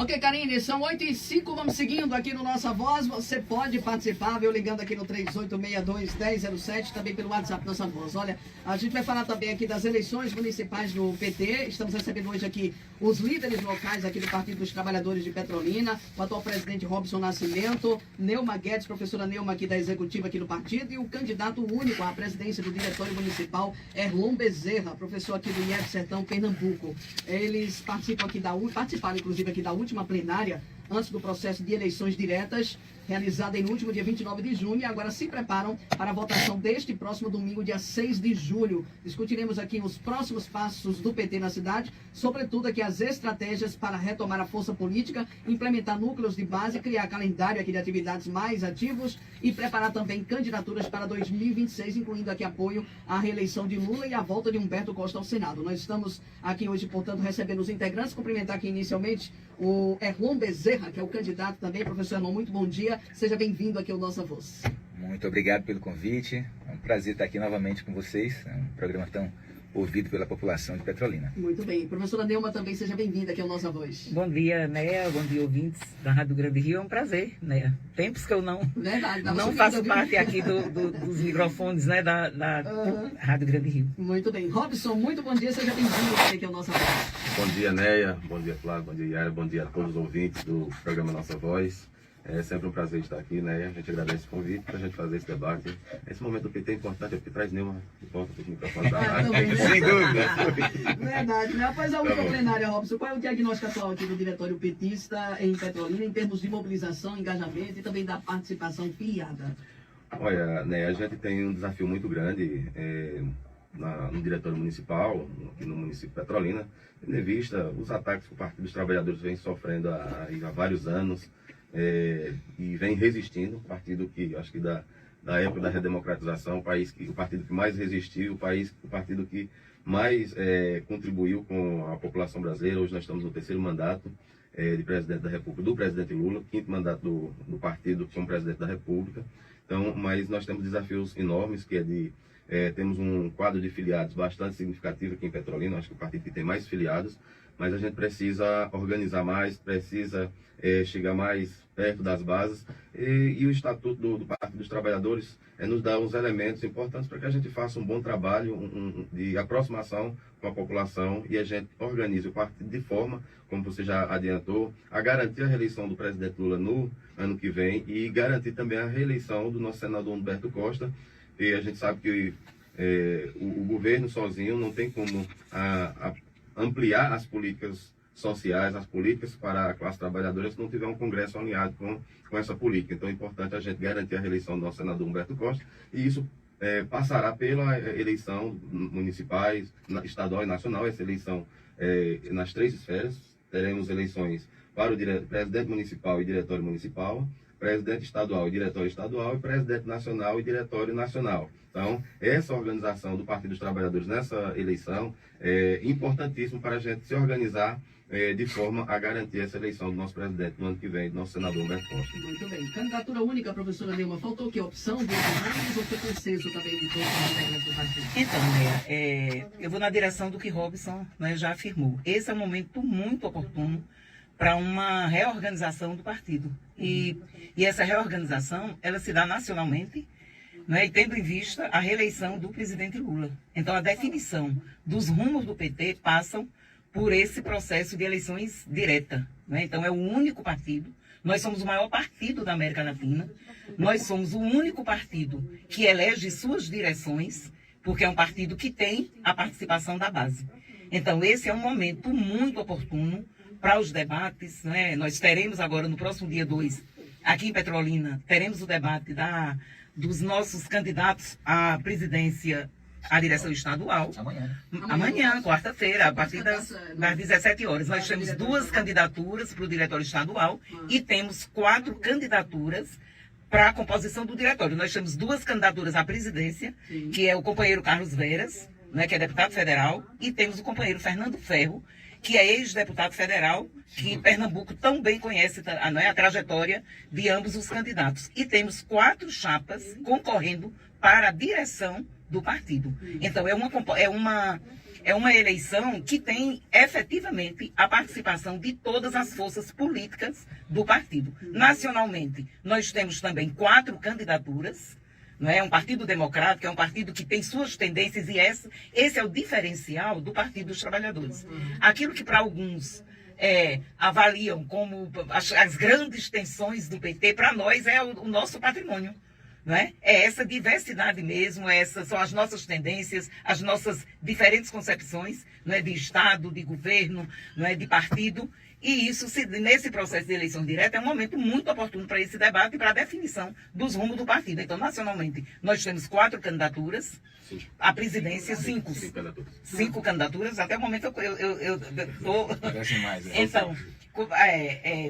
Ok, Karine, são 8h05, vamos seguindo aqui no Nossa Voz. Você pode participar, viu, ligando aqui no 3862-1007, também pelo WhatsApp Nossa Voz. Olha, a gente vai falar também aqui das eleições municipais do PT. Estamos recebendo hoje aqui os líderes locais aqui do Partido dos Trabalhadores de Petrolina, o atual presidente Robson Nascimento, Neuma Guedes, professora Neuma aqui da executiva aqui do partido, e o candidato único à presidência do Diretório Municipal, Erlon Bezerra, professor aqui do IEF Sertão, Pernambuco. Eles participam aqui participaram inclusive aqui da última plenária, antes do processo de eleições diretas, realizada no último dia 29 de junho, e agora se preparam para a votação deste próximo domingo, dia 6 de julho. Discutiremos aqui os próximos passos do PT na cidade, sobretudo aqui as estratégias para retomar a força política, implementar núcleos de base, criar calendário aqui de atividades mais ativos e preparar também candidaturas para 2026, incluindo aqui apoio à reeleição de Lula e a volta de Humberto Costa ao Senado. Nós estamos aqui hoje, portanto, recebendo os integrantes, cumprimentar aqui inicialmente o Erlon Bezerra, que é o candidato também. Professor Erlon, muito bom dia. Seja bem-vindo aqui ao Nossa Voz. Muito obrigado pelo convite. É um prazer estar aqui novamente com vocês. É um programa tão ouvido pela população de Petrolina. Muito bem. Professora Neuma também, seja bem-vinda aqui ao Nossa Voz. Bom dia, Néia. Bom dia, ouvintes da Rádio Grande Rio. É um prazer, Néia. Tempos que eu não faço parte aqui dos microfones, né, da Rádio Grande Rio. Muito bem. Robson, muito bom dia. Seja bem-vindo aqui ao Nossa Voz. Bom dia, Néia. Bom dia, Flávio. Bom dia, Yara. Bom dia a todos os ouvintes do programa Nossa Voz. É sempre um prazer estar aqui, né? A gente agradece o convite para a gente fazer esse debate. Esse momento do PT é importante, porque traz Neuma de volta para o microfone da rádio. Sem dúvida. Verdade, né? Após a última plenária, Robson, qual é o diagnóstico atual aqui do Diretório Petista em Petrolina, em termos de mobilização, engajamento e também da participação filiada? Olha, né, a gente tem um desafio muito grande no Diretório Municipal, aqui no município de Petrolina, tendo em vista os ataques que o Partido dos Trabalhadores vem sofrendo há vários anos. E vem resistindo, um partido que, acho que da época da redemocratização, o partido que mais resistiu, o partido que mais contribuiu com a população brasileira. Hoje nós estamos no terceiro mandato de presidente da República, do presidente Lula, quinto mandato do partido como presidente da República. Então, mas nós temos desafios enormes, que temos um quadro de filiados bastante significativo aqui em Petrolina, acho que o partido que tem mais filiados, mas a gente precisa organizar mais, precisa chegar mais perto das bases, e o Estatuto do Partido dos Trabalhadores nos dá uns elementos importantes para que a gente faça um bom trabalho de aproximação com a população, e a gente organize o partido de forma, como você já adiantou, a garantir a reeleição do presidente Lula no ano que vem e garantir também a reeleição do nosso senador Humberto Costa. E a gente sabe que o governo sozinho não tem como ampliar as políticas sociais, as políticas para a classe trabalhadora, se não tiver um Congresso alinhado com essa política. Então é importante a gente garantir a reeleição do nosso senador Humberto Costa, e isso passará pela eleição municipais, estadual e nacional. Essa eleição nas três esferas. Teremos eleições para o presidente municipal e diretório municipal, presidente estadual e diretório estadual, e presidente nacional e diretório nacional. Então, essa organização do Partido dos Trabalhadores nessa eleição é importantíssima para a gente se organizar de forma a garantir essa eleição do nosso presidente no ano que vem, do nosso senador Humberto Costa. Muito bem. Candidatura única, professora Neuma. Faltou o quê? Opção de nomes ou foi consenso também de todos os integrantes do partido? Então, Néia, eu vou na direção do que Robson, né, já afirmou. Esse é um momento muito oportuno para uma reorganização do partido. E essa reorganização, ela se dá nacionalmente, né, e tendo em vista a reeleição do presidente Lula. Então, a definição dos rumos do PT passam por esse processo de eleições direta, né? Então, é o único partido. Nós somos o maior partido da América Latina. Nós somos o único partido que elege suas direções, porque é um partido que tem a participação da base. Então, esse é um momento muito oportuno para os debates, né? Nós teremos agora, no próximo dia 2, aqui em Petrolina, teremos o debate dos nossos candidatos à presidência, à direção estadual. Amanhã, quarta-feira, a partir das 17 horas. Nós temos 2 candidaturas para o diretório estadual e temos 4 candidaturas para a composição do diretório. Nós temos 2 candidaturas à presidência, que é o companheiro Carlos Veras, né, que é deputado federal, e temos o companheiro Fernando Ferro, que é ex-deputado federal, que Pernambuco tão bem conhece a trajetória de ambos os candidatos. E temos 4 chapas concorrendo para a direção do partido. Então, é uma eleição que tem efetivamente a participação de todas as forças políticas do partido. Nacionalmente, nós temos também 4 candidaturas. Não é um partido democrático, é um partido que tem suas tendências e esse é o diferencial do Partido dos Trabalhadores. Aquilo que para alguns avaliam como as grandes tensões do PT, para nós é o nosso patrimônio. Não é? É essa diversidade mesmo, essas são as nossas tendências, as nossas diferentes concepções, não é, de Estado, de governo, não é, de partido. E isso, nesse processo de eleição direta, é um momento muito oportuno para esse debate e para a definição dos rumos do partido. Então, nacionalmente, nós temos 4 candidaturas, à presidência, 5 candidaturas. Até o momento eu estou... Então,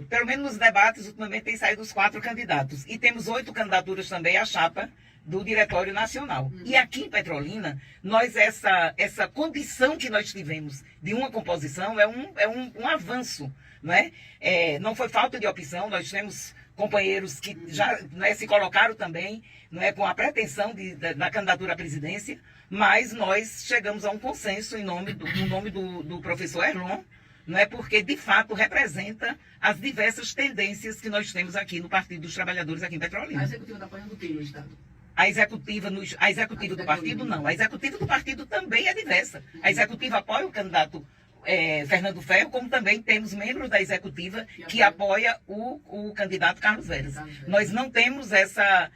pelo menos nos debates, ultimamente tem saído os 4 candidatos. E temos 8 candidaturas também à chapa do Diretório Nacional. E aqui em Petrolina, nós essa condição que nós tivemos de uma composição é um avanço, não é? Não foi falta de opção, nós temos companheiros que já se colocaram também, não é, com a pretensão da candidatura à presidência, mas nós chegamos a um consenso no nome do professor Erlon, não é, porque de fato representa as diversas tendências que nós temos aqui no Partido dos Trabalhadores aqui em Petrolina. A executiva está apoiando o que no Estado? A executiva do partido não. A executiva do partido também é diversa. A executiva apoia o candidato Fernando Ferro, como também temos membros da executiva que apoia o candidato Carlos Veras. Nós não temos essa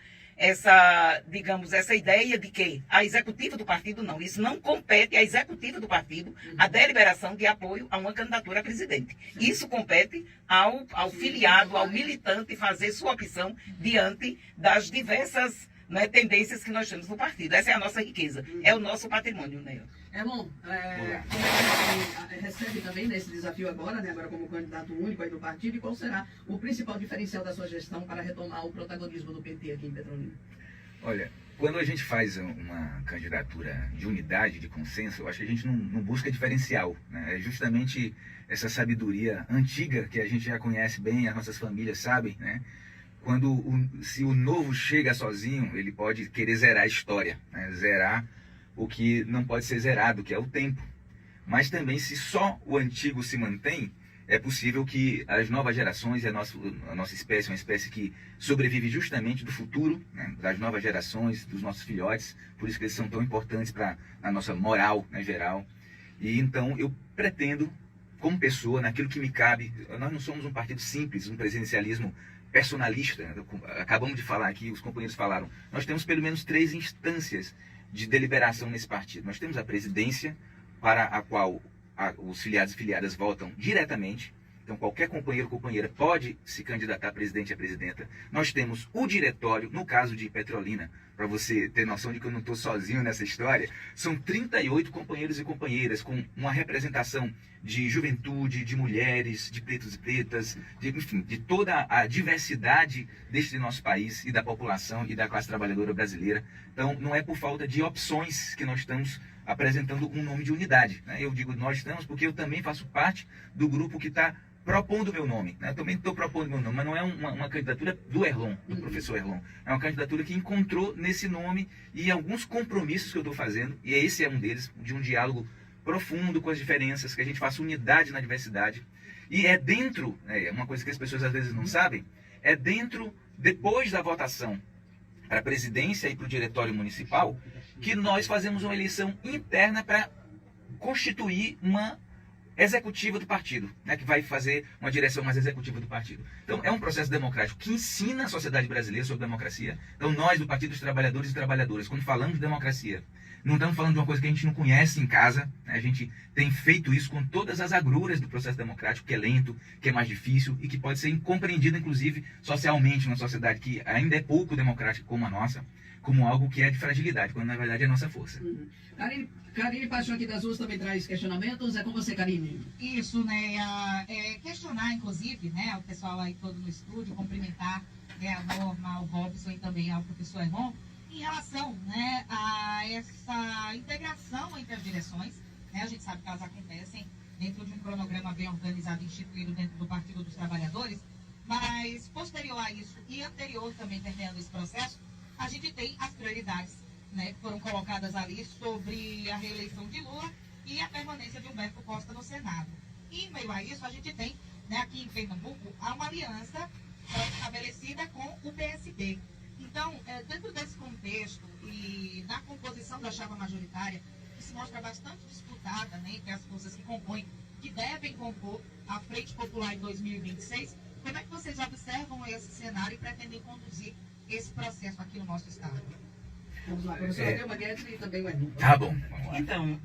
ideia de que a executiva do partido não. Isso não compete à executiva do partido a deliberação de apoio a uma candidatura a presidente. Isso compete ao filiado, ao militante fazer sua opção diante das diversas tendências que nós temos no partido. Essa é a nossa riqueza, é o nosso patrimônio, né? Bom, recebe também nesse desafio agora, né, agora como candidato único aí do partido, e qual será o principal diferencial da sua gestão para retomar o protagonismo do PT aqui em Petrolina? Olha, quando a gente faz uma candidatura de unidade, de consenso, eu acho que a gente não busca diferencial, né? É justamente essa sabedoria antiga que a gente já conhece bem, as nossas famílias sabem, né? Se o novo chega sozinho, ele pode querer zerar a história, né? Zerar o que não pode ser zerado, que é o tempo. Mas também, se só o antigo se mantém, é possível que as novas gerações, a nossa espécie, uma espécie que sobrevive justamente do futuro, né? Das novas gerações, dos nossos filhotes, por isso que eles são tão importantes para a nossa moral, né, geral. E então eu pretendo, como pessoa, naquilo que me cabe, nós não somos um partido simples, um presidencialismo personalista. Acabamos de falar aqui, os companheiros falaram, nós temos pelo menos 3 instâncias de deliberação nesse partido. Nós temos a presidência, para a qual os filiados e filiadas votam diretamente. Então qualquer companheiro ou companheira pode se candidatar a presidente e a presidenta. Nós temos o diretório, no caso de Petrolina, para você ter noção de que eu não estou sozinho nessa história, são 38 companheiros e companheiras com uma representação de juventude, de mulheres, de pretos e pretas, enfim, de toda a diversidade deste nosso país e da população e da classe trabalhadora brasileira. Então não é por falta de opções que nós estamos apresentando um nome de unidade, né? Eu digo nós estamos porque eu também faço parte do grupo que está propondo meu nome, né? Eu também estou propondo meu nome, mas não é uma candidatura do Erlon, do professor Erlon. É uma candidatura que encontrou nesse nome e alguns compromissos que eu estou fazendo, e esse é um deles, de um diálogo profundo com as diferenças, que a gente faça unidade na diversidade. E é dentro, uma coisa que as pessoas às vezes não sabem, é dentro, depois da votação para a presidência e para o diretório municipal, que nós fazemos uma eleição interna para constituir uma executiva do partido, né, que vai fazer uma direção mais executiva do partido. Então é um processo democrático que ensina a sociedade brasileira sobre democracia. Então nós, do Partido dos Trabalhadores e Trabalhadoras, quando falamos de democracia, não estamos falando de uma coisa que a gente não conhece em casa, né? A gente tem feito isso com todas as agruras do processo democrático, que é lento, que é mais difícil e que pode ser incompreendido, inclusive, socialmente, numa sociedade que ainda é pouco democrática como a nossa, como algo que é de fragilidade, quando na verdade é a nossa força. Karine Paixão aqui das Ruas também traz questionamentos. É com você, Karine. Isso, né? Questionar, inclusive, né, o pessoal aí todo no estúdio, cumprimentar, né, a Norma, ao Robson e também ao professor Erlon, em relação, né, a essa integração entre as direções, né? A gente sabe que elas acontecem dentro de um cronograma bem organizado, instituído dentro do Partido dos Trabalhadores, mas posterior a isso e anterior também terminando esse processo, a gente tem as prioridades, né, que foram colocadas ali sobre a reeleição de Lula e a permanência de Humberto Costa no Senado. E, em meio a isso, a gente tem, né, aqui em Pernambuco, uma aliança estabelecida com o PSB. Então, dentro desse contexto e na composição da chapa majoritária, que se mostra bastante disputada, né, entre as forças que compõem, que devem compor a Frente Popular em 2026, como é que vocês observam esse cenário e pretendem conduzir esse processo aqui no nosso estado? Vamos lá, professora Dilma Guedes e também o Edu. Tá bom, vamos lá. Então,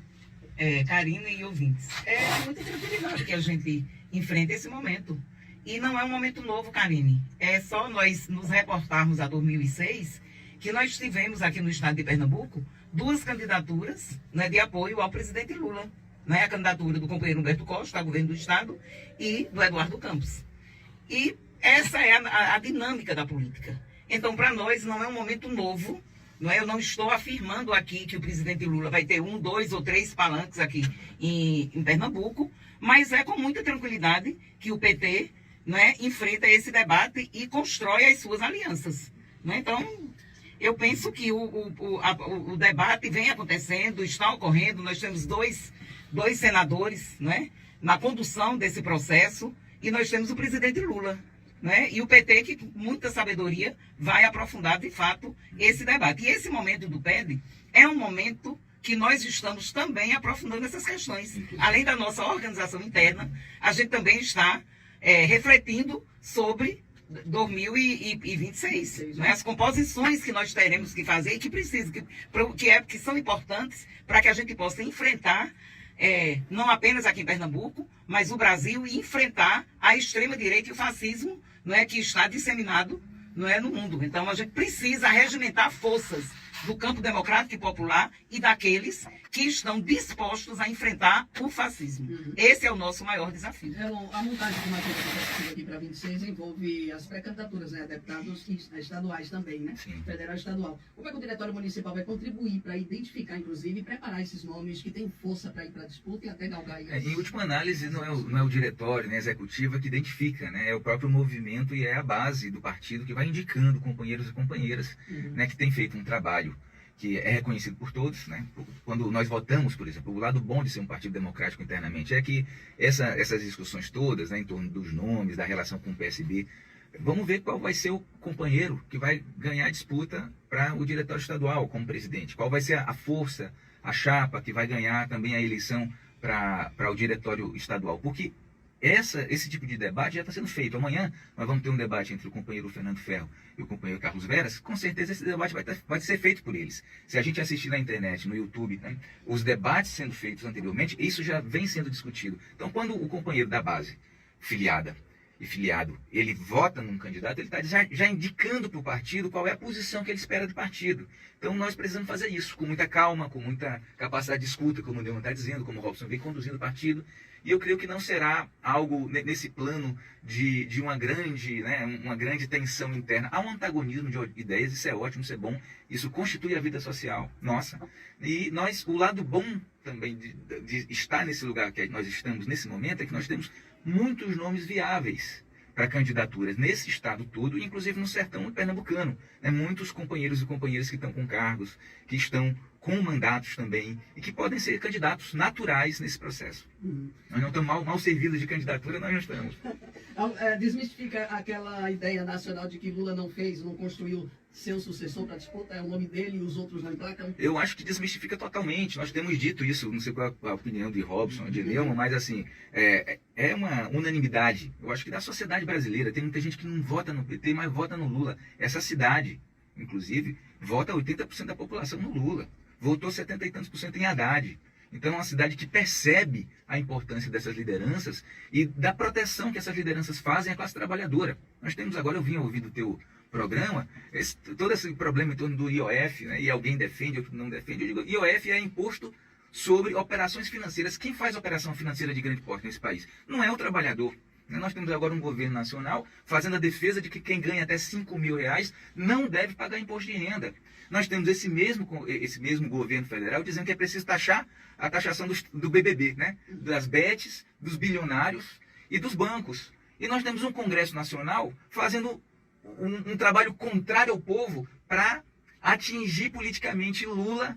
Karina e ouvintes, é muita tranquilidade que a gente enfrenta esse momento. E não é um momento novo, Karine. É só nós nos reportarmos a 2006 que nós tivemos aqui no estado de Pernambuco 2 candidaturas, né, de apoio ao presidente Lula. Né, a candidatura do companheiro Humberto Costa ao governo do estado e do Eduardo Campos. E essa é a dinâmica da política. Então, para nós, não é um momento novo. Não é? Eu não estou afirmando aqui que o presidente Lula vai ter 1, 2 ou 3 palanques aqui em Pernambuco, mas é com muita tranquilidade que o PT, né, enfrenta esse debate e constrói as suas alianças. Né? Então, eu penso que o debate vem acontecendo, está ocorrendo. Nós temos dois senadores, né, na condução desse processo, e nós temos o presidente Lula. Né? E o PT, que com muita sabedoria, vai aprofundar, de fato, esse debate. E esse momento do PED é um momento que nós estamos também aprofundando essas questões. Além da nossa organização interna, a gente também está refletindo sobre 2026. Né? As composições que nós teremos que fazer e que precisam, que são importantes para que a gente possa enfrentar, não apenas aqui em Pernambuco, mas o Brasil, e enfrentar a extrema-direita e o fascismo, não é, que está disseminado, não é, no mundo. Então, a gente precisa regimentar forças do campo democrático e popular e daqueles que estão dispostos a enfrentar o fascismo. Esse é o nosso maior desafio. A montagem de uma executiva aqui para 26 envolve as pré-candidaturas, né, deputados estaduais também, né? Sim. Federal e estadual. Como é que o diretório municipal vai contribuir para identificar, inclusive, e preparar esses nomes que têm força para ir para a disputa e até galgar isso? Em última análise, não é o diretório, né, a executiva que identifica, né? É o próprio movimento e é a base do partido que vai indicando companheiros e companheiras, né, que tem feito um trabalho que é reconhecido por todos, né? Quando nós votamos, por exemplo, o lado bom de ser um partido democrático internamente é que essas discussões todas, né, em torno dos nomes, da relação com o PSB, vamos ver qual vai ser o companheiro que vai ganhar a disputa para o diretório estadual como presidente, qual vai ser a força, a chapa que vai ganhar também a eleição para o diretório estadual, porque esse tipo de debate já está sendo feito. Amanhã nós vamos ter um debate entre o companheiro Fernando Ferro e o companheiro Carlos Veras. Com certeza esse debate vai ser feito por eles. Se a gente assistir na internet, no YouTube, né, os debates sendo feitos anteriormente, isso já vem sendo discutido. Então, quando o companheiro da base, filiada e filiado, ele vota num candidato, ele está já indicando para o partido qual é a posição que ele espera do partido. Então, nós precisamos fazer isso com muita calma, com muita capacidade de escuta, como o Neumann está dizendo, como o Robson vem conduzindo o partido. E eu creio que não será algo nesse plano de uma grande tensão interna. Há um antagonismo de ideias, isso é ótimo, isso é bom, isso constitui a vida social nossa. E o lado bom também de estar nesse lugar que nós estamos nesse momento é que nós temos muitos nomes viáveis para candidaturas nesse estado todo, inclusive no sertão pernambucano. Né? Muitos companheiros e companheiras que estão com cargos, que estão com mandatos também, e que podem ser candidatos naturais nesse processo. Nós não estamos mal servidos de candidatura, nós não estamos. Desmistifica aquela ideia nacional de que Lula não construiu seu sucessor para a disputa, é o nome dele e os outros não emplacam? Eu acho que desmistifica totalmente. Nós temos dito isso, não sei qual é a opinião de Robson, de Neumann, mas assim, é uma unanimidade. Eu acho que da sociedade brasileira, tem muita gente que não vota no PT, mas vota no Lula. Essa cidade, inclusive, vota 80% da população no Lula. Votou 70 e tantos por cento em Haddad. Então é uma cidade que percebe a importância dessas lideranças e da proteção que essas lideranças fazem à classe trabalhadora. Nós temos agora, eu vim ouvir do teu programa, todo esse problema em torno do IOF, né, e alguém defende, outro não defende. Eu digo, IOF é imposto sobre operações financeiras. Quem faz operação financeira de grande porte nesse país? Não é o trabalhador. Nós temos agora um governo nacional fazendo a defesa de que quem ganha até R$5.000 não deve pagar imposto de renda. Nós temos esse mesmo governo federal dizendo que é preciso taxar a taxação do BBB, né? Das bets, dos bilionários e dos bancos. E nós temos um Congresso Nacional fazendo um trabalho contrário ao povo para atingir politicamente Lula,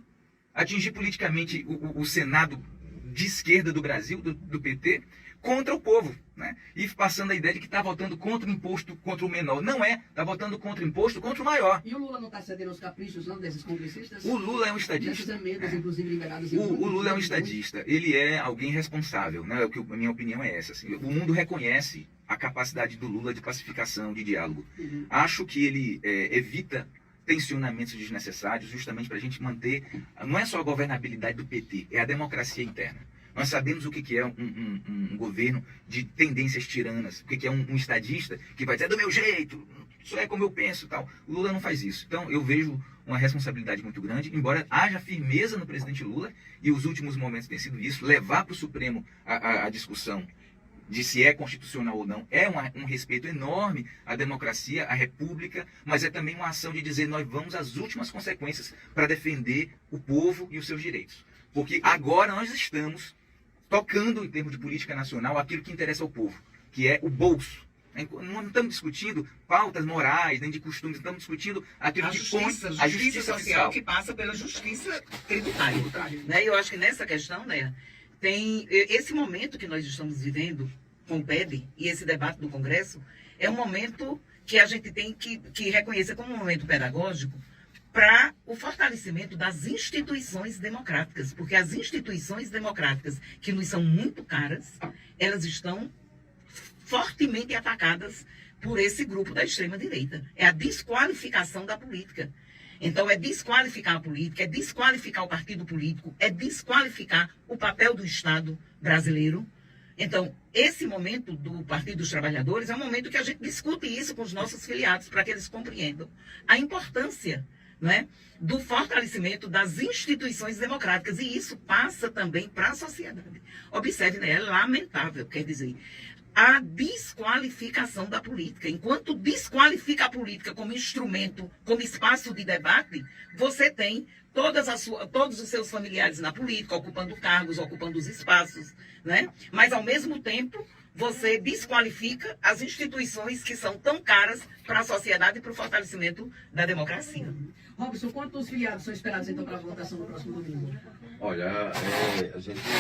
atingir politicamente o Senado de esquerda do Brasil, do PT, contra o povo, né? E passando a ideia de que está votando contra o imposto, contra o menor. Não é, está votando contra o imposto, contra o maior. E o Lula não está cedendo aos caprichos, não, desses congressistas? O Lula é um Dessas estadista. emendas, inclusive, liberadas. O Lula é um estadista. Ele é alguém responsável, né? A minha opinião é essa. Assim. O mundo reconhece a capacidade do Lula de pacificação, de diálogo. Uhum. Acho que ele evita tensionamentos desnecessários, justamente para a gente manter, não é só a governabilidade do PT, é a democracia interna. Nós sabemos o que é um governo de tendências tiranas, o que é um estadista que vai dizer do meu jeito, isso é como eu penso e tal. O Lula não faz isso. Então eu vejo uma responsabilidade muito grande, embora haja firmeza no presidente Lula, e os últimos momentos têm sido isso, levar para o Supremo a discussão de se é constitucional ou não, é um respeito enorme à democracia, à república, mas é também uma ação de dizer nós vamos às últimas consequências para defender o povo e os seus direitos. Porque agora nós estamos tocando, em termos de política nacional, aquilo que interessa ao povo, que é o bolso. Não estamos discutindo pautas morais, nem de costumes, estamos discutindo aquilo que põe a justiça social fiscal. que passa pela justiça tributária. Né? E eu acho que nessa questão, né, tem esse momento que nós estamos vivendo com o PED e esse debate do Congresso, é um momento que a gente tem que reconhecer como um momento pedagógico para o fortalecimento das instituições democráticas, porque as instituições democráticas, que nos são muito caras, elas estão fortemente atacadas por esse grupo da extrema-direita. É a desqualificação da política. Então, é desqualificar a política, é desqualificar o partido político, é desqualificar o papel do Estado brasileiro. Então, esse momento do Partido dos Trabalhadores é um momento que a gente discute isso com os nossos filiados, para que eles compreendam a importância, né, do fortalecimento das instituições democráticas. E isso passa também para a sociedade. Observe, né, é lamentável, quer dizer, a desqualificação da política. Enquanto desqualifica a política como instrumento, como espaço de debate, você tem todos os seus familiares na política, ocupando cargos, ocupando os espaços, né? Mas, ao mesmo tempo, você desqualifica as instituições que são tão caras para a sociedade e para o fortalecimento da democracia. Robson, quantos filiados são esperados, então, para a votação no próximo domingo? Olha, a gente tem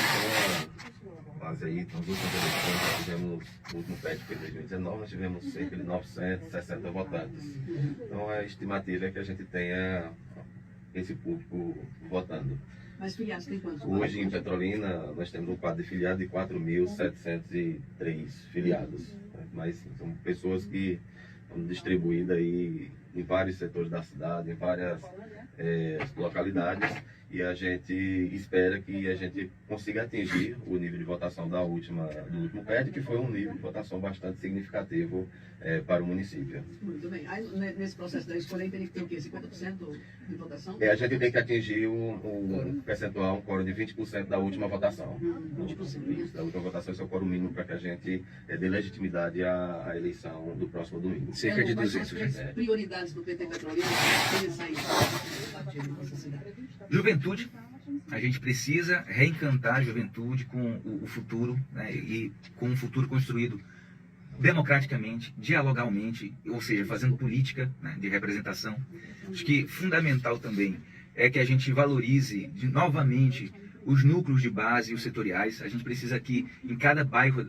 uma base aí, nas últimas eleições, nós tivemos, o último PET foi em 2019, nós tivemos cerca de 960 votantes. Então, a estimativa é que a gente tenha esse público votando. Mas filiados tem quantos? Hoje, em Petrolina, nós temos um quadro de filiados de 4.703 filiados. Mas são pessoas que estão distribuídas aí em vários setores da cidade, em várias localidades, e a gente espera que a gente consiga atingir o nível de votação do último PET, que foi um nível de votação bastante significativo para o município. Muito bem. Aí, nesse processo da escolha, tem que ter o quê? 50% de votação? A gente tem que atingir um percentual, um quórum de 20% da última votação. 20%. Isso, da última votação, esse é o quórum mínimo para que a gente dê legitimidade à eleição do próximo domingo. Cerca de Quais 200. são as três prioridades do PT Petrolina para essa nossa cidade? Juventude, a gente precisa reencantar a juventude com o futuro, né, e com um futuro construído democraticamente, dialogalmente, ou seja, fazendo política, né, de representação. Acho que fundamental também é que a gente valorize novamente os núcleos de base e os setoriais. A gente precisa que em cada bairro,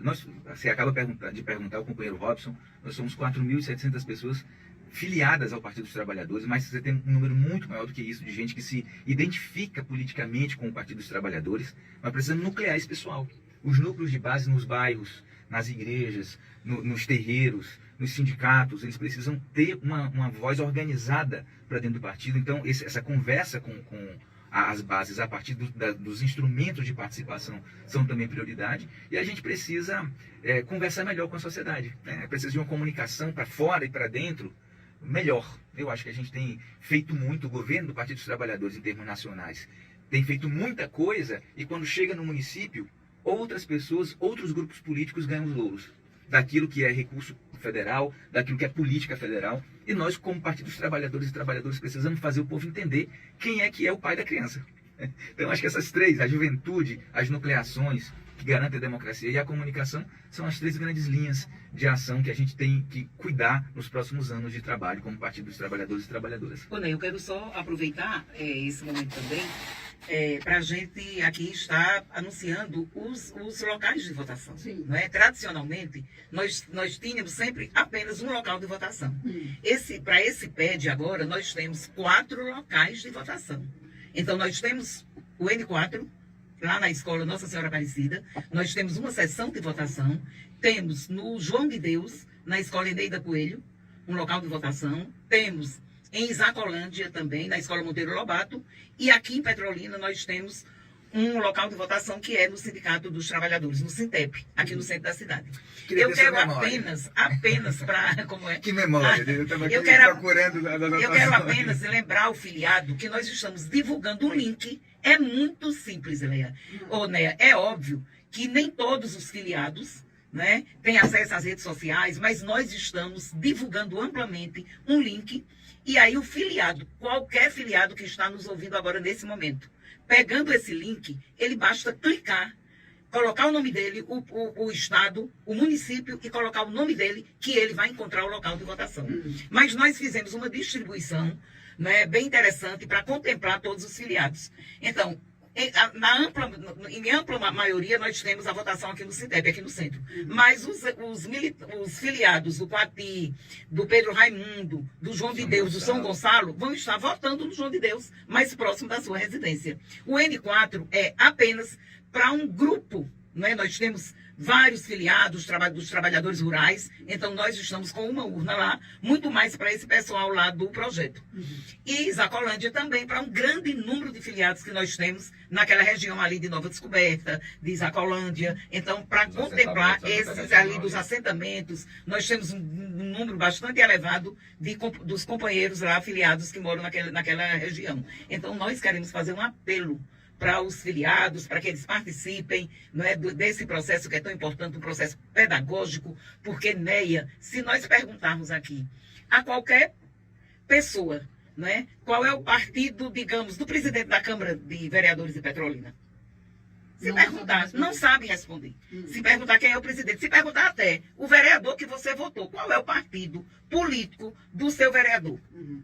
você acaba de perguntar ao companheiro Robson, nós somos 4.700 pessoas filiadas ao Partido dos Trabalhadores, mas você tem um número muito maior do que isso, de gente que se identifica politicamente com o Partido dos Trabalhadores. Nós precisamos nuclear esse pessoal. Os núcleos de base nos bairros, nas igrejas, nos terreiros, nos sindicatos, eles precisam ter uma voz organizada para dentro do partido. Então, essa conversa com as bases a partir dos instrumentos de participação são também prioridade. E a gente precisa conversar melhor com a sociedade, né? Precisa de uma comunicação para fora e para dentro melhor. Eu acho que a gente tem feito muito, o governo do Partido dos Trabalhadores em termos nacionais tem feito muita coisa, e quando chega no município, outras pessoas, outros grupos políticos ganham os louros daquilo que é recurso federal, daquilo que é política federal, e nós, como Partido dos Trabalhadores e Trabalhadoras, precisamos fazer o povo entender quem é que é o pai da criança. Então, acho que essas três, a juventude, as nucleações que garante a democracia e a comunicação são as 3 grandes linhas de ação que a gente tem que cuidar nos próximos anos de trabalho como Partido dos Trabalhadores e Trabalhadoras. Ô, Ney, eu quero só aproveitar esse momento também para a gente aqui estar anunciando os locais de votação. Sim. Não é? Tradicionalmente, nós tínhamos sempre apenas um local de votação. Para esse PED agora, nós temos 4 locais de votação. Então, nós temos o N4, lá na escola Nossa Senhora Aparecida, nós temos uma sessão de votação, temos no João de Deus, na escola Eneida Coelho, um local de votação, temos em Isacolândia também, na escola Monteiro Lobato, e aqui em Petrolina nós temos um local de votação que é no Sindicato dos Trabalhadores, no Sintep, aqui no centro da cidade. Queria Eu ter essa quero memória. apenas para... Como é? Que memória, eu estava aqui Eu quero- procurando as Eu quero anotações. apenas lembrar ao filiado que nós estamos divulgando um link. É muito simples, Leia. Ô, Neia, é óbvio que nem todos os filiados, né, têm acesso às redes sociais, mas nós estamos divulgando amplamente um link. E aí o filiado, qualquer filiado que está nos ouvindo agora nesse momento, pegando esse link, ele basta clicar, colocar o nome dele, o estado, o município e colocar o nome dele, que ele vai encontrar o local de votação. Mas nós fizemos uma distribuição, né, bem interessante para contemplar todos os filiados. Então, em ampla maioria, nós temos a votação aqui no Sintep, aqui no centro. Mas os filiados do Coati, do Pedro Raimundo, do João de Deus, do São Gonçalo, vão estar votando no João de Deus, mais próximo da sua residência. O N4 é apenas para um grupo, né? Nós temos vários filiados dos trabalhadores rurais, então nós estamos com uma urna lá, muito mais para esse pessoal lá do projeto. E Isacolândia também para um grande número de filiados que nós temos naquela região ali de Nova Descoberta, de Isacolândia. Então, para contemplar esses ali dos assentamentos, nós temos um número bastante elevado dos companheiros lá afiliados que moram naquela região. Então, nós queremos fazer um apelo para os filiados, para que eles participem, não é, desse processo que é tão importante, um processo pedagógico, porque, Neia, se nós perguntarmos aqui a qualquer pessoa, não é, qual é o partido, digamos, do presidente da Câmara de Vereadores de Petrolina, se perguntar, não sabe responder. Se perguntar quem é o presidente, se perguntar até o vereador que você votou, qual é o partido político do seu vereador.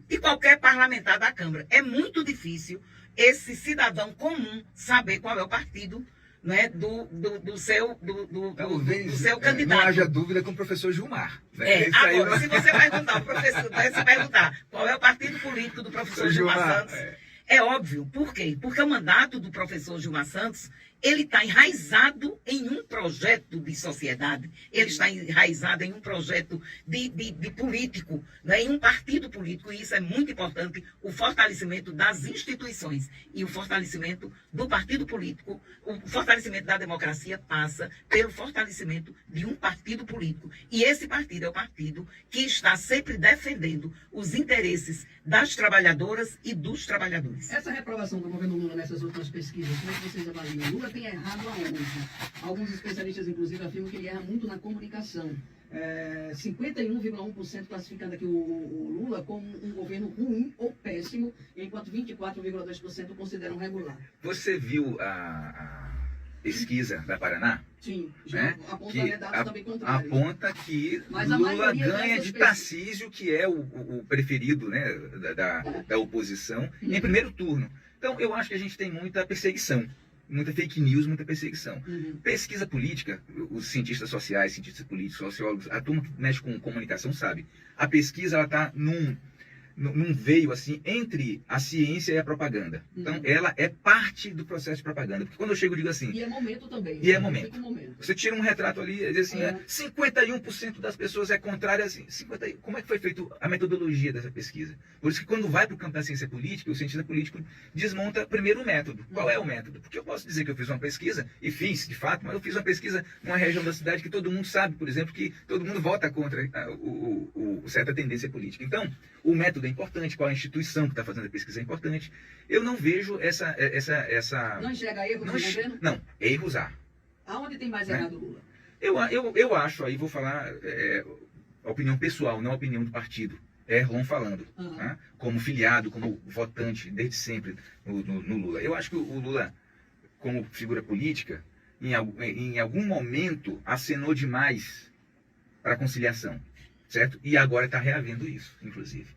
E qualquer parlamentar da Câmara. É muito difícil esse cidadão comum saber qual é o partido, né, do seu candidato. Não haja dúvida com o professor Gilmar. Né? Agora, se você perguntar ao professor, se perguntar qual é o partido político do professor Gilmar Santos, é óbvio. Por quê? Porque o mandato do professor Gilmar Santos, ele está enraizado em um projeto de sociedade, ele está enraizado em um projeto de político, né, em um partido político, e isso é muito importante, o fortalecimento das instituições e o fortalecimento do partido político, o fortalecimento da democracia passa pelo fortalecimento de um partido político. E esse partido é o partido que está sempre defendendo os interesses das trabalhadoras e dos trabalhadores. Essa reprovação do governo Lula nessas últimas pesquisas, como é que vocês avaliam? Lula tem errado aonde? Alguns especialistas, inclusive, afirmam que ele erra muito na comunicação. 51,1% classificando aqui o Lula como um governo ruim ou péssimo, enquanto 24,2% consideram regular. Você viu a pesquisa da Paraná? Sim, já Né? aponta Que dados também contrários. aponta que Mas a Lula maioria ganha dessas de pessoas- Tarcísio, que é o preferido, né, da oposição, em primeiro turno. Então, eu acho que a gente tem muita perseguição, muita fake news, muita perseguição. Pesquisa política, os cientistas sociais, cientistas políticos, sociólogos, a turma que mexe com comunicação sabe. A pesquisa ela está num veio assim entre a ciência e a propaganda. Então, ela é parte do processo de propaganda. Porque quando eu chego e digo assim, E é momento também. E é né? momento. Fica um momento. você tira um retrato ali e diz assim, 51% das pessoas é contrária assim. 50, como é que foi feita a metodologia dessa pesquisa? Por isso que quando vai para o campo da ciência política, o cientista político desmonta primeiro o método. Qual é o método? Porque eu posso dizer que eu fiz uma pesquisa, e fiz, de fato, mas eu fiz uma pesquisa numa região da cidade que todo mundo sabe, por exemplo, que todo mundo vota contra certa tendência política. Então, o método é importante, qual a instituição que está fazendo a pesquisa é importante. Eu não vejo essa... Não enxerga erros no governo? Não, erros há. Aonde tem mais Né? errado Lula? Eu acho, aí vou falar a opinião pessoal, não a opinião do partido. É Erlon falando, tá? Como filiado, como votante, desde sempre no Lula. Eu acho que o Lula, como figura política, em algum momento, acenou demais para a conciliação, certo? E agora está reavendo isso, inclusive.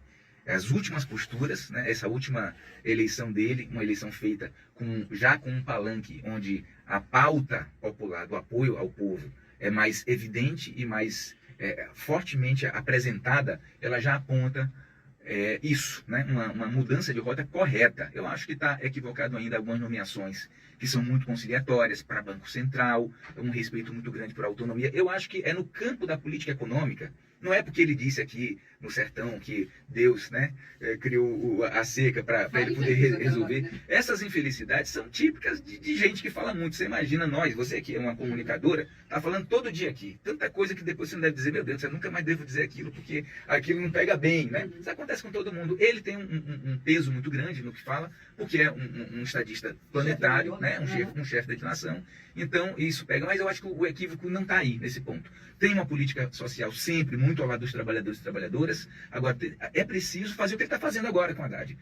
As últimas posturas, né, essa última eleição dele, uma eleição feita já com um palanque onde a pauta popular do apoio ao povo é mais evidente e mais fortemente apresentada, ela já aponta isso, né? Uma mudança de rota correta. Eu acho que está equivocado ainda algumas nomeações que são muito conciliatórias para Banco Central, um respeito muito grande por autonomia. Eu acho que é no campo da política econômica. Não é porque ele disse aqui no sertão que Deus, né, criou a seca para ele poder resolver. Essas infelicidades são típicas de gente que fala muito. Você imagina nós, você que é uma comunicadora, está falando todo dia aqui. Tanta coisa que depois você não deve dizer, meu Deus, eu nunca mais devo dizer aquilo, porque aquilo não pega bem, né? Isso acontece com todo mundo. Ele tem um peso muito grande no que fala, porque é um estadista planetário, né, um chefe da nação. Então, isso pega. Mas eu acho que o equívoco não está aí, nesse ponto. Tem uma política social sempre muito ao lado dos trabalhadores e trabalhadoras. Agora, é preciso fazer o que ele está fazendo agora com a Haddad.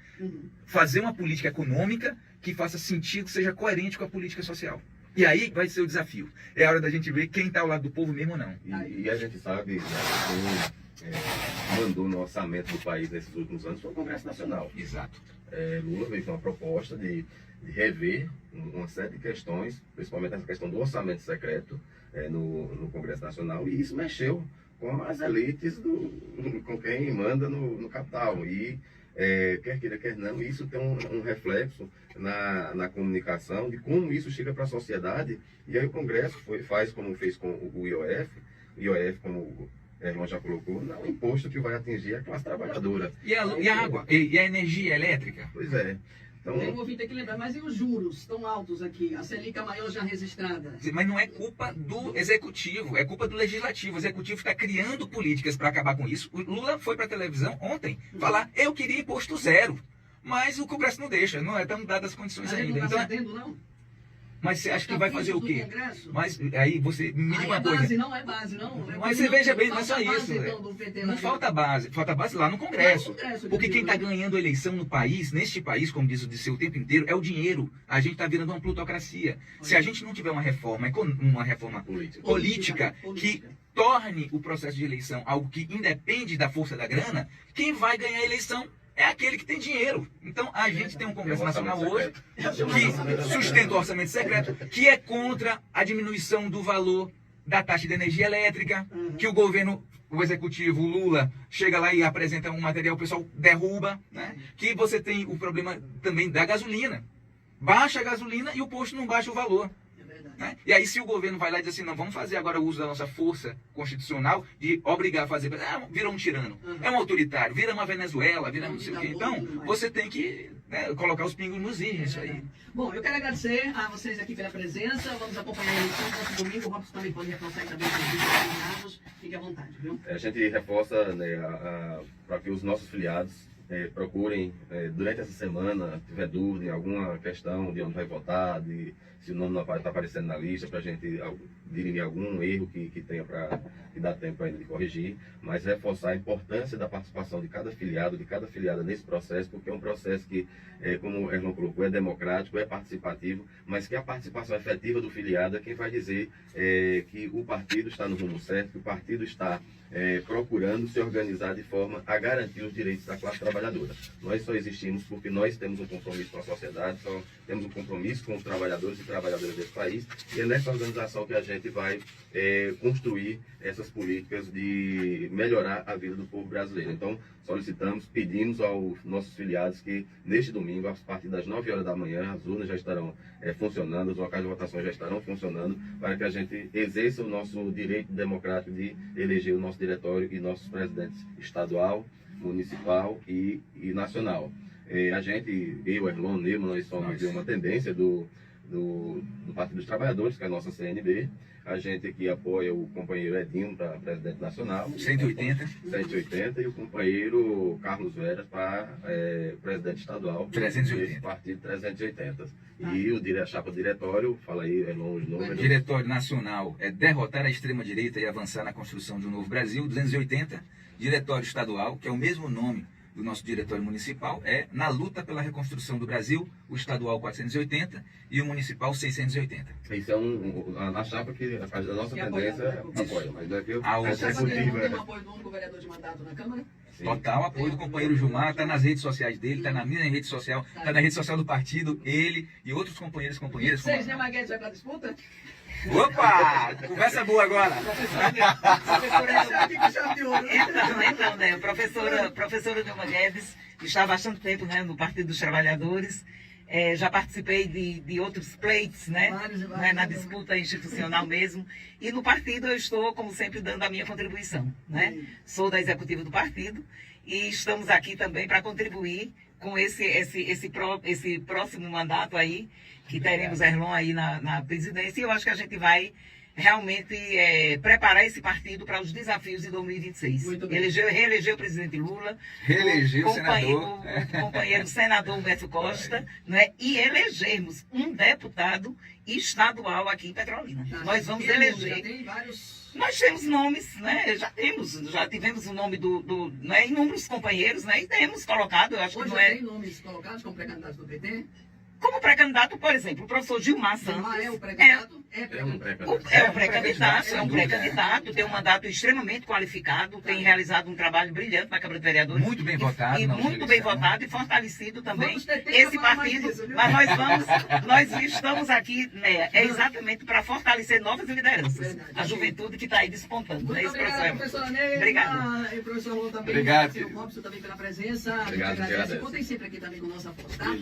Fazer uma política econômica que faça sentido, seja coerente com a política social. E aí vai ser o desafio. É a hora da gente ver quem está ao lado do povo mesmo ou não. E a gente sabe, né, quem mandou no orçamento do país nesses últimos anos foi o Congresso Nacional. Exato. Lula veio com uma proposta de rever uma série de questões, principalmente essa questão do orçamento secreto no Congresso Nacional, e isso mexeu com as elites, com quem manda no capital. E quer queira, quer não, isso tem um reflexo na comunicação de como isso chega para a sociedade. E aí o Congresso faz como fez com o IOF, como o Erlon já colocou, não é um imposto que vai atingir a classe trabalhadora. E a água? E a energia elétrica? Pois é. Então, Eu vou ter que lembrar, mas e os juros tão altos aqui? A Selic maior já registrada. Mas não é culpa do executivo, é culpa do legislativo. O executivo está criando políticas para acabar com isso. O Lula foi para a televisão ontem falar, eu queria imposto zero. Mas o Congresso não deixa, não estão dadas as condições ainda. Não Então, está cedendo, não? mas você acha que vai fazer o quê? Congresso? Mas aí você me diga uma coisa. Base, não é base, não. Mas você veja bem, não é só Falta isso. base, então, do PT Não lá falta base lá no Congresso. Lá no Congresso, Porque quem está né? ganhando a eleição no país, neste país, como diz o Disseu o tempo inteiro, é o dinheiro. A gente está virando uma plutocracia. Se a gente não tiver uma reforma política que torne o processo de eleição algo que independe da força da grana, quem vai ganhar a eleição é aquele que tem dinheiro. Então, a gente tem um Congresso Nacional hoje que sustenta o orçamento secreto, que é contra a diminuição do valor da taxa de energia elétrica, que o governo, o executivo, o Lula, chega lá e apresenta um material, o pessoal derruba, né? Que você tem o problema também da gasolina. Baixa a gasolina e o posto não baixa o valor. Né? E aí, se o governo vai lá e diz assim, não, vamos fazer agora o uso da nossa força constitucional de obrigar a fazer, vira um tirano, é um autoritário, vira uma Venezuela, vira não sei o quê. Então, você tem que colocar os pingos nos is, isso aí. Bom, eu quero agradecer a vocês aqui pela presença. Vamos acompanhar a eleição no próximo domingo. O Robson também pode reforçar também os vídeos. Fique à vontade, viu? A gente reforça, né, para que os nossos filiados procurem, durante essa semana, tiver dúvida em alguma questão de onde vai votar, se o nome não está aparecendo na lista, para a gente dirimir algum erro que tenha que dar tempo ainda de corrigir, mas reforçar a importância da participação de cada filiado, de cada filiada nesse processo, porque é um processo que, como o Erlon colocou, é democrático, é participativo, mas que a participação efetiva do filiado é quem vai dizer que o partido está no rumo certo, que o partido está procurando se organizar de forma a garantir os direitos da classe trabalhadora. Nós só existimos porque nós temos um compromisso com a sociedade, só temos um compromisso com os trabalhadores e trabalhadoras desse país, e é nessa organização que a gente vai construir essas políticas de melhorar a vida do povo brasileiro. Então, solicitamos, pedimos aos nossos filiados que neste domingo, a partir das 9 horas da manhã, as urnas já estarão funcionando, os locais de votação já estarão funcionando, para que a gente exerça o nosso direito democrático de eleger o nosso diretório e nossos presidentes estadual, municipal e nacional. A gente, eu, Erlon, Nemo, nós somos de uma tendência do Partido dos Trabalhadores, que é a nossa CNB. A gente aqui apoia o companheiro Edinho para presidente nacional. 180. 180. E o companheiro Carlos Veras para presidente estadual. 380. Partido 380. E a chapa diretório, fala aí, Erlon, os números. Diretório nacional é derrotar a extrema-direita e avançar na construção de um novo Brasil, 280. Diretório estadual, que é o mesmo nome do nosso diretório municipal é na luta pela reconstrução do Brasil, o estadual 480 e o municipal 680. Isso é a chapa que a nossa Que tendência apoia. apoia, mas daqui Ah, o A chapa dele não executiva tem o apoio do único vereador de mandato na Câmara? Total apoio do companheiro Gilmar, está nas redes sociais dele, está na minha rede social, está na rede social do partido, ele e outros companheiros e companheiras. Vocês, né, Maguete, vai pra disputa? Opa! Conversa boa agora! Então, né, professora Dilma Guedes está há bastante tempo, né, no Partido dos Trabalhadores. Já participei de outros pleitos, né, na disputa institucional mesmo. E no partido eu estou, como sempre, dando a minha contribuição, né? Sou da executiva do partido e estamos aqui também para contribuir com esse próximo mandato aí, que teremos Erlon aí na presidência. E eu acho que a gente vai realmente preparar esse partido para os desafios de 2026. Reelegeu o presidente Lula, Reelegeu o senador. O companheiro senador Humberto Costa, né? E elegermos um deputado estadual aqui em Petrolina. Nós vamos eleger. Já tem vários... Nós temos nomes, né? Já tivemos o nome né? Inúmeros companheiros, né? E temos colocado, eu acho Hoje que não já é. tem nomes colocados como pré-candidatos do PT? Como pré-candidato, por exemplo, o professor Gilmar Santos. Gilmar é o pré-candidato? É um pré-candidato, tem um mandato extremamente qualificado, tem realizado um trabalho brilhante na Câmara de Vereadores. Muito bem votado. E na última muito bem eleição. votado e fortalecido também Vamos ter tempo esse pra falar mais partido. disso, viu? Mas nós estamos aqui, né, exatamente para fortalecer novas lideranças. Verdade. A juventude que está aí despontando. Muito Né, esse obrigado, professor. professora Neila. Obrigado. E o professor Lula também. Obrigado, E o Robson também pela presença. Obrigado, A gente agradece. agradeço. Contem sempre aqui também com nossa voz, tá?